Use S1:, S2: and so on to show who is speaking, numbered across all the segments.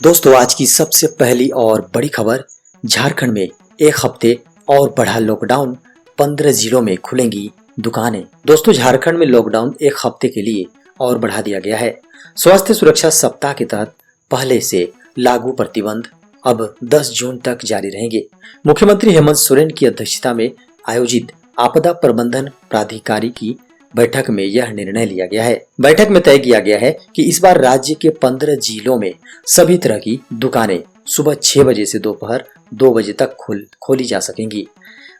S1: दोस्तों आज की सबसे पहली और बड़ी खबर, झारखंड में एक हफ्ते और बढ़ा लॉकडाउन, 15 जिलों में खुलेंगी दुकानें। दोस्तों झारखंड में लॉकडाउन एक हफ्ते के लिए और बढ़ा दिया गया है। स्वास्थ्य सुरक्षा सप्ताह के तहत पहले से लागू प्रतिबंध अब 10 जून तक जारी रहेंगे। मुख्यमंत्री हेमंत सोरेन की अध्यक्षता में आयोजित आपदा प्रबंधन प्राधिकारी की बैठक में यह निर्णय लिया गया है। बैठक में तय किया गया है कि इस बार राज्य के 15 जिलों में सभी तरह की दुकानें सुबह 6 बजे से दोपहर 2 बजे तक खोली जा सकेंगी।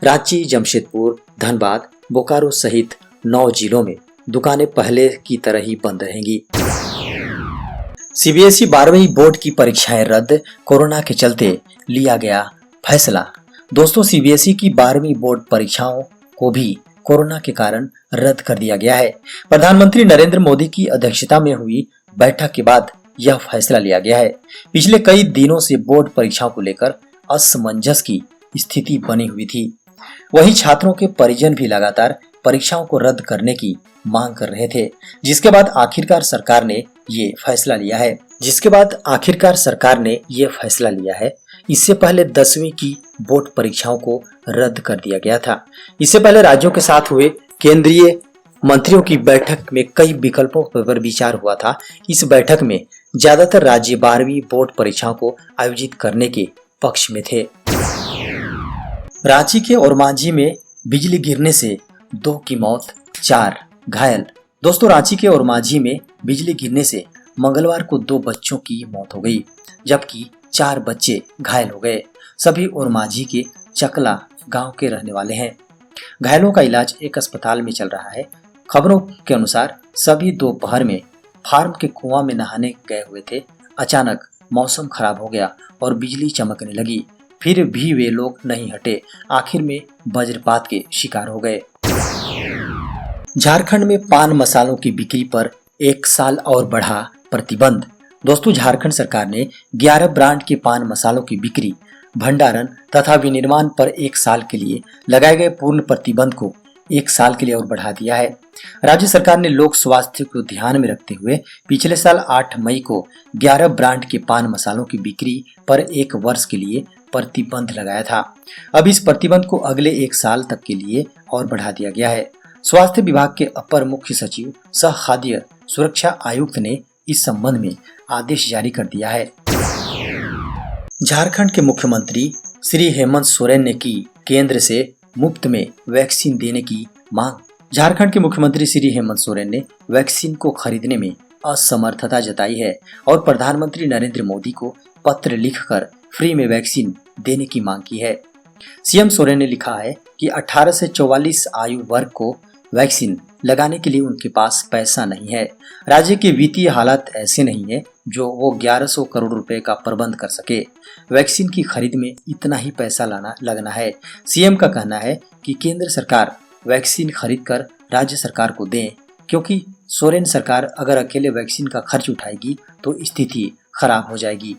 S1: रांची, जमशेदपुर, धनबाद, बोकारो सहित 9 जिलों में दुकानें पहले की तरह ही बंद रहेंगी। सीबीएसई 12वीं बोर्ड की परीक्षाएं रद्द, कोरोना के चलते लिया गया फैसला। दोस्तों सीबीएसई की 12वीं बोर्ड परीक्षाओं को भी कोरोना के कारण रद्द कर दिया गया है। प्रधानमंत्री नरेंद्र मोदी की अध्यक्षता में हुई बैठक के बाद यह फैसला लिया गया है। पिछले कई दिनों से बोर्ड परीक्षाओं को लेकर असमंजस की स्थिति बनी हुई थी। वहीं छात्रों के परिजन भी लगातार परीक्षाओं को रद्द करने की मांग कर रहे थे, जिसके बाद आखिरकार सरकार ने ये फैसला लिया है। इससे पहले 10वीं की बोर्ड परीक्षाओं को रद्द कर दिया गया था। इससे पहले राज्यों के साथ हुए केंद्रीय मंत्रियों की बैठक में कई विकल्पों पर विचार हुआ था। इस बैठक में ज्यादातर राज्य 12वीं बोर्ड परीक्षाओं को आयोजित करने के पक्ष में थे। रांची के ओरमांझी में बिजली गिरने से 2 की मौत, 4 घायल। दोस्तों रांची के ओरमांझी में बिजली गिरने से मंगलवार को 2 बच्चों की मौत हो गई, जबकि 4 बच्चे घायल हो गए। सभी ओरमांझी के चकला गांव के रहने वाले हैं। घायलों का इलाज एक अस्पताल में चल रहा है। खबरों के अनुसार सभी दोपहर में फार्म के कुआं में नहाने गए हुए थे। अचानक मौसम खराब हो गया और बिजली चमकने लगी, फिर भी वे लोग नहीं हटे। आखिर में वज्रपात के शिकार हो गए। झारखंड में पान मसालों की बिक्री पर 1 साल और बढ़ा प्रतिबंध। दोस्तों झारखंड सरकार ने 11 ब्रांड के पान मसालों की बिक्री, भंडारण तथा विनिर्माण पर 1 साल के लिए लगाए गए पूर्ण प्रतिबंध को 1 साल के लिए और बढ़ा दिया है। राज्य सरकार ने लोक स्वास्थ्य को ध्यान में रखते हुए पिछले साल 8 मई को 11 ब्रांड के पान मसालों की बिक्री पर 1 वर्ष के लिए प्रतिबंध लगाया था। अब इस प्रतिबंध को अगले 1 साल तक के लिए और बढ़ा दिया गया है। स्वास्थ्य विभाग के अपर मुख्य सचिव सह खाद्य सुरक्षा आयुक्त ने इस संबंध में आदेश जारी कर दिया है। झारखंड के मुख्यमंत्री श्री हेमंत सोरेन ने की केंद्र से मुफ्त में वैक्सीन देने की मांग। झारखंड के मुख्यमंत्री श्री हेमंत सोरेन ने वैक्सीन को खरीदने में असमर्थता जताई है और प्रधानमंत्री नरेंद्र मोदी को पत्र लिखकर फ्री में वैक्सीन देने की मांग की है। सीएम सोरेन ने लिखा है कि 18 से 44 आयु वर्ग को वैक्सीन लगाने के लिए उनके पास पैसा नहीं है। राज्य के वित्तीय हालात ऐसे नहीं है जो वो 1100 करोड़ रुपए का प्रबंध कर सके। वैक्सीन की खरीद में इतना ही पैसा लगना है। सीएम का कहना है कि केंद्र सरकार वैक्सीन खरीद कर राज्य सरकार को दें, क्योंकि सोरेन सरकार अगर अकेले वैक्सीन का खर्च उठाएगी तो स्थिति खराब हो जाएगी।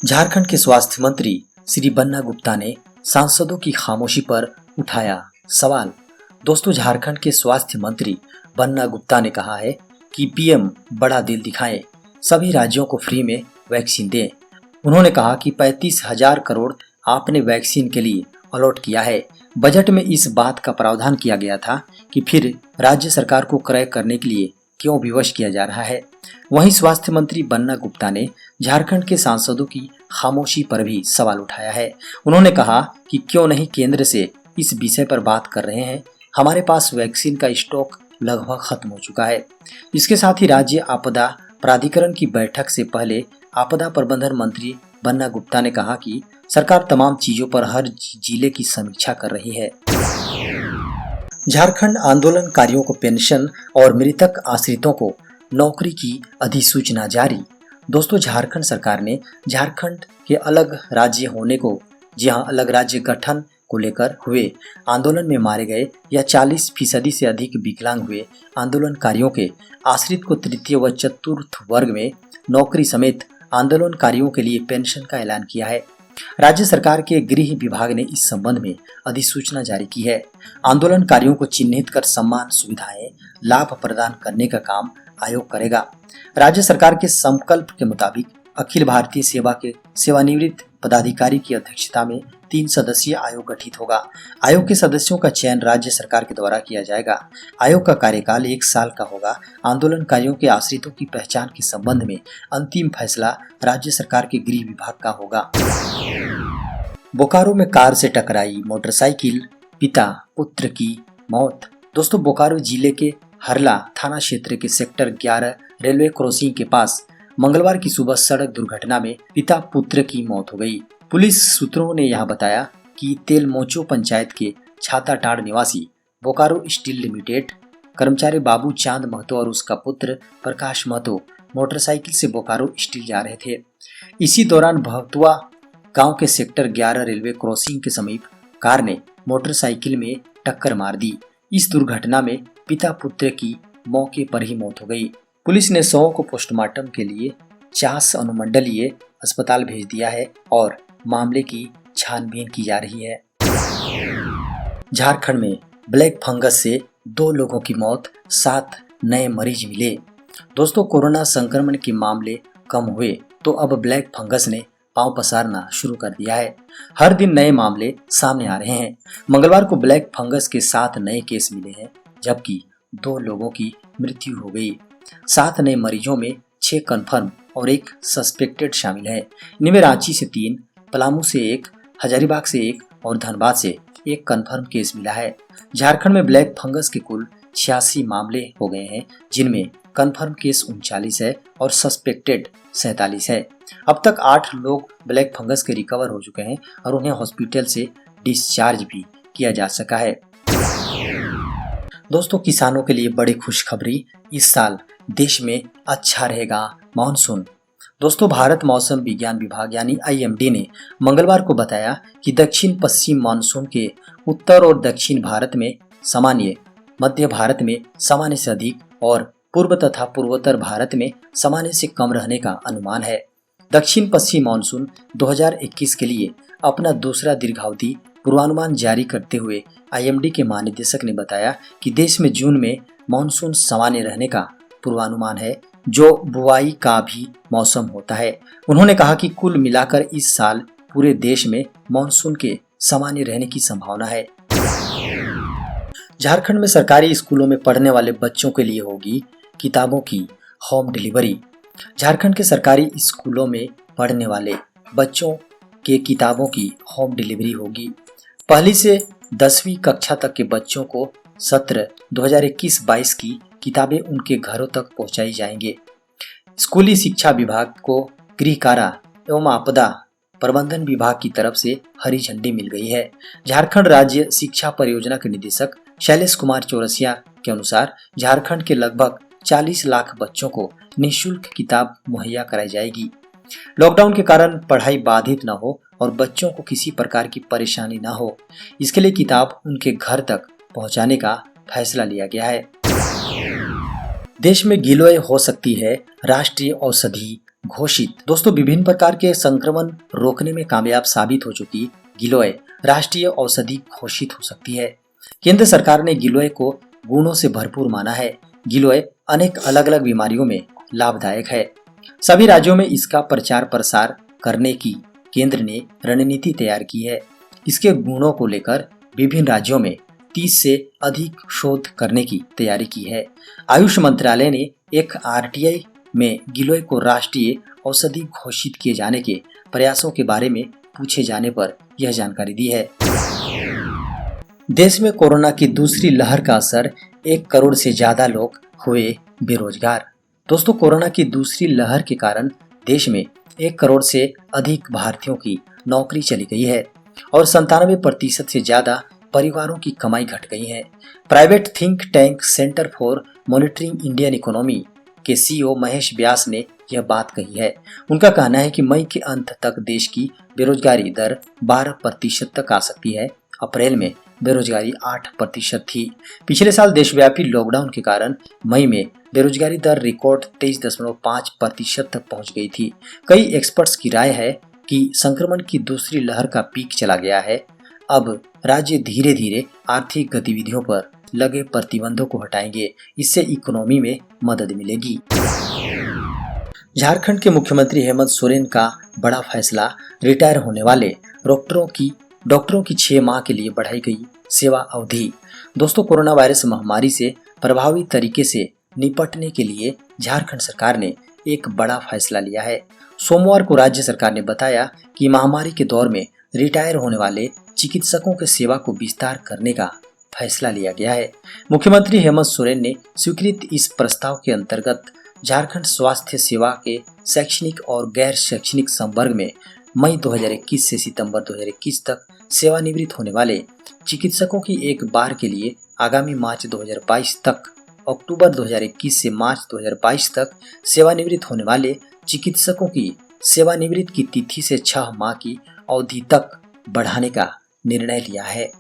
S1: झारखंड के स्वास्थ्य मंत्री श्री बन्ना गुप्ता ने सांसदों की खामोशी पर उठाया सवाल। दोस्तों झारखंड के स्वास्थ्य मंत्री बन्ना गुप्ता ने कहा है कि पीएम बड़ा दिल दिखाएं, सभी राज्यों को फ्री में वैक्सीन दें। उन्होंने कहा कि 35,000 करोड़ आपने वैक्सीन के लिए अलॉट किया है। बजट में इस बात का प्रावधान किया गया था कि फिर राज्य सरकार को क्रय करने के लिए क्यों विवश किया जा रहा है। वहीं स्वास्थ्य मंत्री बन्ना गुप्ता ने झारखंड के सांसदों की खामोशी पर भी सवाल उठाया है। उन्होंने कहा कि क्यों नहीं केंद्र से इस विषय पर बात कर रहे हैं। हमारे पास वैक्सीन का स्टॉक लगभग खत्म हो चुका है। इसके साथ ही राज्य आपदा प्राधिकरण की बैठक से पहले आपदा प्रबंधन मंत्री बन्ना गुप्ता ने कहा कि सरकार तमाम चीजों पर हर जिले की समीक्षा कर रही है। झारखंड आंदोलनकारियों को पेंशन और मृतक आश्रितों को नौकरी की अधिसूचना जारी। दोस्तों झारखंड सरकार ने झारखंड के अलग राज्य होने को, जहां अलग राज्य गठन को लेकर हुए आंदोलन में मारे गए या 40% से अधिक विकलांग हुए आंदोलनकारियों के आश्रित को तृतीय व चतुर्थ वर्ग में नौकरी समेत आंदोलनकारियों के लिए पेंशन का ऐलान किया है। राज्य सरकार के गृह विभाग ने इस संबंध में अधिसूचना जारी की है। आंदोलनकारियों को चिन्हित कर सम्मान सुविधाएं लाभ प्रदान करने का काम आयोग करेगा। राज्य सरकार के संकल्प के मुताबिक अखिल भारतीय सेवा के सेवानिवृत्त पदाधिकारी की अध्यक्षता में 3 सदस्यीय आयोग गठित होगा। आयोग के सदस्यों का चयन राज्य सरकार के द्वारा किया जाएगा। आयोग का कार्यकाल 1 साल का होगा। आंदोलनकारियों के आश्रितों की पहचान के संबंध में अंतिम फैसला राज्य सरकार के गृह विभाग का होगा। बोकारो में कार से टकराई मोटरसाइकिल, पिता पुत्र की मौत। दोस्तों, बोकारो जिले के हरला थाना क्षेत्र के सेक्टर 11 रेलवे क्रॉसिंग के पास मंगलवार की सुबह सड़क दुर्घटना में पिता पुत्र की मौत हो गई। पुलिस सूत्रों ने यह बताया कि तेलमोचो पंचायत के छाताटाड़ निवासी बोकारो स्टील लिमिटेड कर्मचारी बाबू चांद महतो और उसका पुत्र प्रकाश महतो मोटरसाइकिल से बोकारो स्टील जा रहे थे। इसी दौरान भगतुआ गांव के सेक्टर 11 रेलवे क्रॉसिंग के समीप कार ने मोटरसाइकिल में टक्कर मार दी। इस दुर्घटना में पिता पुत्र की मौके पर ही मौत हो गई। पुलिस ने शवों को पोस्टमार्टम के लिए चास अनुमंडलीय अस्पताल भेज दिया है और मामले की छानबीन की जा रही है। झारखंड में ब्लैक फंगस से 2 लोगों की मौत, 7 नए मरीज मिले। दोस्तों, कोरोना संक्रमण के मामले कम हुए तो अब ब्लैक फंगस ने पांव पसारना शुरू कर दिया है। हर दिन नए मामले सामने आ रहे हैं। मंगलवार को ब्लैक फंगस के 7 नए केस मिले हैं, जबकि 2 लोगों की मृत्यु हो गई। 7 नए मरीजों में 6 कन्फर्म और 1 सस्पेक्टेड शामिल है। इनमें रांची से 3, पलामू से 1, हजारीबाग से 1 और धनबाद से 1 कन्फर्म केस मिला है। झारखंड में ब्लैक फंगस के कुल 86 मामले हो गए हैं, जिनमें कन्फर्म केस 39 है और सस्पेक्टेड 47 है। अब तक 8 लोग ब्लैक फंगस के रिकवर हो चुके हैं और उन्हें हॉस्पिटल से डिस्चार्ज भी किया जा सका है। दोस्तों, किसानों के लिए बड़ी खुशखबरी, इस साल देश में अच्छा रहेगा मानसून। दोस्तों, भारत मौसम विज्ञान विभाग यानी IMD ने मंगलवार को बताया कि दक्षिण पश्चिम मानसून के उत्तर और दक्षिण भारत में सामान्य, मध्य भारत में सामान्य से अधिक और पूर्व तथा पूर्वोत्तर भारत में सामान्य से कम रहने का अनुमान है। दक्षिण पश्चिम मानसून 2021 के लिए अपना दूसरा दीर्घावधि पूर्वानुमान जारी करते हुए IMD के महानिदेशक ने बताया कि देश में जून में मानसून सामान्य रहने का पूर्वानुमान है, जो बुआई का भी मौसम होता है। उन्होंने कहा कि कुल मिलाकर इस साल पूरे देश में मानसून के सामान्य रहने की संभावना है। झारखंड में सरकारी स्कूलों में पढ़ने वाले बच्चों के लिए होगी किताबों की होम डिलीवरी। झारखंड के सरकारी स्कूलों में पढ़ने वाले बच्चों के किताबों की होम डिलीवरी होगी। पहली से 10वीं कक्षा तक के बच्चों को सत्र 2021-22 की किताबें उनके घरों तक पहुंचाई जाएंगे। स्कूली शिक्षा विभाग को गृह कारा एवं आपदा प्रबंधन विभाग की तरफ से हरी झंडी मिल गई है। झारखंड राज्य शिक्षा परियोजना के निदेशक शैलेश कुमार चौरसिया के अनुसार झारखंड के लगभग 40 लाख बच्चों को निःशुल्क किताब मुहैया कराई जाएगी। लॉकडाउन के कारण पढ़ाई बाधित न हो और बच्चों को किसी प्रकार की परेशानी न हो, इसके लिए किताब उनके घर तक पहुंचाने का फैसला लिया गया है। देश में गिलोय हो सकती है राष्ट्रीय औषधि घोषित। दोस्तों, विभिन्न प्रकार के संक्रमण रोकने में कामयाब साबित हो चुकी गिलोय राष्ट्रीय औषधि घोषित हो सकती है। केंद्र सरकार ने गिलोय को गुणों से भरपूर माना है। गिलोय अनेक अलग अलग बीमारियों में लाभदायक है। सभी राज्यों में इसका प्रचार प्रसार करने की केंद्र ने रणनीति तैयार की है। इसके गुणों को लेकर विभिन्न राज्यों में 30 से अधिक शोध करने की तैयारी की है। आयुष मंत्रालय ने एक RTI में गिलोय को राष्ट्रीय औषधि घोषित किए जाने के प्रयासों के बारे में पूछे जाने पर यह जानकारी दी है। देश में कोरोना की दूसरी लहर का असर, 1 करोड़ से ज्यादा लोग हुए बेरोजगार। दोस्तों, कोरोना की दूसरी लहर के कारण देश में 1 करोड़ से अधिक भारतीयों की नौकरी चली गई है और 97% से ज्यादा परिवारों की कमाई घट गई है। Private think tank centre for monitoring Indian economy के CEO महेश व्यास ने यह बात कही है। उनका कहना है कि मई के अंत तक देश की बेरोजगारी दर 12% तक आ सकती है। अप्रैल में बेरोजगारी 8% थी। पिछले साल देशव्यापी लॉकडाउन के कारण मई में बेरोजगारी दर रिकॉर्ड 23.5% तक पहुंच गई थी। कई एक्सपर्ट्स की राय है कि संक्रमण की दूसरी लहर का पीक चला गया है। अब राज्य धीरे धीरे आर्थिक गतिविधियों पर लगे प्रतिबंधों को हटाएंगे। इससे इकोनॉमी में मदद मिलेगी। झारखंड के मुख्यमंत्री हेमंत सोरेन का बड़ा फैसला, रिटायर होने वाले डॉक्टरों की 6 माह के लिए बढ़ाई गई सेवा अवधि। दोस्तों, कोरोना वायरस महामारी से प्रभावी तरीके से निपटने के लिए झारखंड सरकार ने एक बड़ा फैसला लिया है। सोमवार को राज्य सरकार ने बताया कि महामारी के दौर में रिटायर होने वाले चिकित्सकों के सेवा को विस्तार करने का फैसला लिया गया है। मुख्यमंत्री हेमंत सोरेन ने स्वीकृत इस प्रस्ताव के अंतर्गत झारखंड स्वास्थ्य सेवा के शैक्षणिक और गैर शैक्षणिक संवर्ग में मई 2021 से सितंबर 2021 तक सेवानिवृत्त होने वाले चिकित्सकों की एक बार के लिए आगामी मार्च 2022 तक, अक्टूबर 2021 से मार्च 2022 तक सेवानिवृत्त होने वाले चिकित्सकों की सेवानिवृत्ति की तिथि से 6 माह की अवधि तक बढ़ाने का निर्णय लिया है।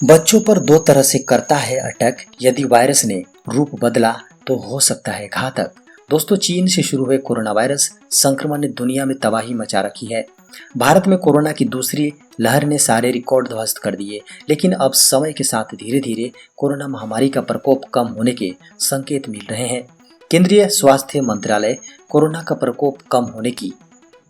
S1: बच्चों पर 2 तरह से करता है अटैक, यदि वायरस ने रूप बदला तो हो सकता है घातक। दोस्तों, चीन से शुरू हुए कोरोना वायरस संक्रमण ने दुनिया में तबाही मचा रखी है। भारत में कोरोना की दूसरी लहर ने सारे रिकॉर्ड ध्वस्त कर दिए, लेकिन अब समय के साथ धीरे धीरे कोरोना महामारी का प्रकोप कम होने के संकेत मिल रहे हैं। केंद्रीय स्वास्थ्य मंत्रालय कोरोना का प्रकोप कम होने की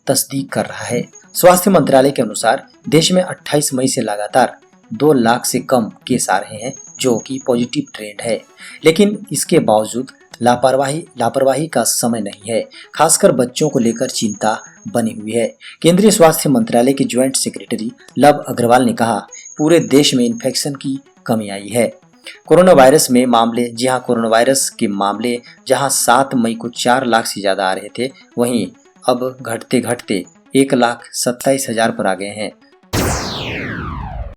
S1: तस्दीक कर रहा है। स्वास्थ्य मंत्रालय के अनुसार देश में 28 मई से लगातार 2 लाख से कम केस आ रहे हैं, जो कि पॉजिटिव ट्रेंड है। लेकिन इसके बावजूद लापरवाही का समय नहीं है। खासकर बच्चों को लेकर चिंता बनी हुई है। केंद्रीय स्वास्थ्य मंत्रालय के ज्वाइंट सेक्रेटरी लव अग्रवाल ने कहा, पूरे देश में इन्फेक्शन की कमी आई है। कोरोना वायरस के मामले जहां 7 मई को 4 लाख से ज्यादा आ रहे थे, वहीं अब घटते घटते 1,27,000 पर आ गए हैं।